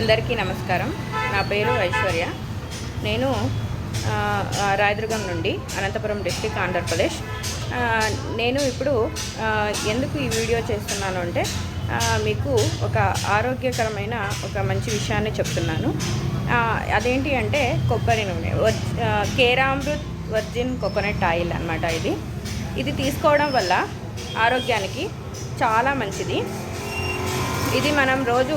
అందరికీ నమస్కారం. నా పేరు ఐశ్వర్య. నేను రాయదుర్గం నుండి అనంతపురం డిస్ట్రిక్ట్ ఆంధ్రప్రదేశ్. నేను ఇప్పుడు ఎందుకు ఈ వీడియో చేస్తున్నాను అంటే మీకు ఒక ఆరోగ్యకరమైన ఒక మంచి విషయాన్ని చెప్తున్నాను. అదేంటి అంటే కొబ్బరి నూనె, కేరామృత్ వర్జిన్ కోకోనట్ ఆయిల్ అన్నమాట. ఇది తీసుకోవడం వల్ల ఆరోగ్యానికి చాలా మంచిది. ఇది మనం రోజు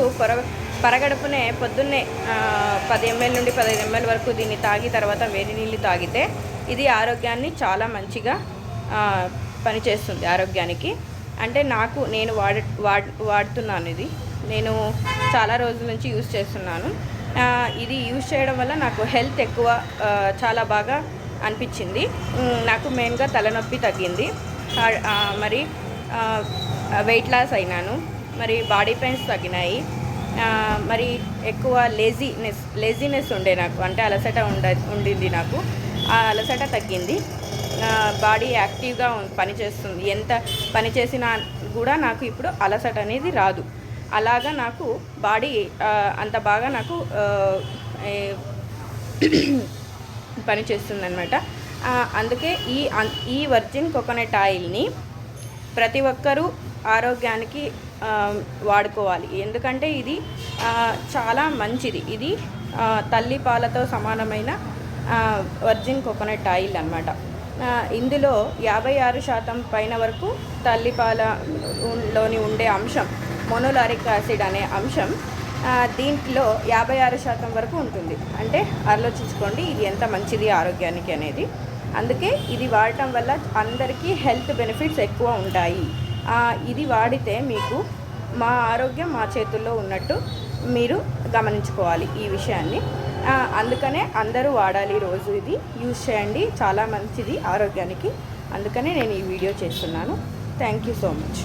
పరగడుపునే పొద్దున్నే 10 ml నుండి 15 ml వరకు దీన్ని తాగి తర్వాత వేడి నీళ్ళు తాగితే ఇది ఆరోగ్యాన్ని చాలా మంచిగా పనిచేస్తుంది. ఆరోగ్యానికి అంటే నేను వాడుతున్నాను. ఇది నేను చాలా రోజుల నుంచి యూజ్ చేస్తున్నాను. ఇది యూజ్ చేయడం వల్ల నాకు హెల్త్ ఎక్కువ చాలా బాగా అనిపించింది. నాకు మెయిన్గా తలనొప్పి తగ్గింది, మరి వెయిట్ లాస్ అయినాను, మరి బాడీ పెయిన్స్ తగ్గినాయి, మరి ఎక్కువ లేజీనెస్ ఉండే నాకు, అంటే అలసట ఉండింది. నాకు ఆ అలసట తగ్గింది. బాడీ యాక్టివ్గా పనిచేస్తుంది. ఎంత పని చేసినా కూడా నాకు ఇప్పుడు అలసట అనేది రాదు. అలాగా నాకు బాడీ అంత బాగా నాకు పనిచేస్తుంది అనమాట. అందుకే ఈ వర్జిన్ కోకోనట్ ఆయిల్ని ప్రతి ఒక్కరూ ఆరోగ్యానికి వాడుకోవాలి. ఎందుకంటే ఇది చాలా మంచిది. ఇది తల్లి పాలతో సమానమైన వర్జిన్ కోకోనట్ ఆయిల్ అన్నమాట. ఇందులో 56% పైన వరకు తల్లిపాలలోని ఉండే అంశం మోనోలారిక్ యాసిడ్ అనే అంశం దీంట్లో 56% వరకు ఉంటుంది. అంటే ఆలోచించుకోండి ఇది ఎంత మంచిది ఆరోగ్యానికి అనేది. అందుకే ఇది వాడటం వల్ల అందరికీ హెల్త్ బెనిఫిట్స్ ఎక్కువ ఉంటాయి. ఇది వాడితే మీకు మా ఆరోగ్యం మా చేతుల్లో ఉన్నట్టు మీరు గమనించుకోవాలి ఈ విషయాన్ని. అందుకనే అందరూ వాడాలి, రోజు ఇది యూజ్ చేయండి, చాలా మంచిది ఆరోగ్యానికి. అందుకనే నేను ఈ వీడియో చేస్తున్నాను. Thank you so much.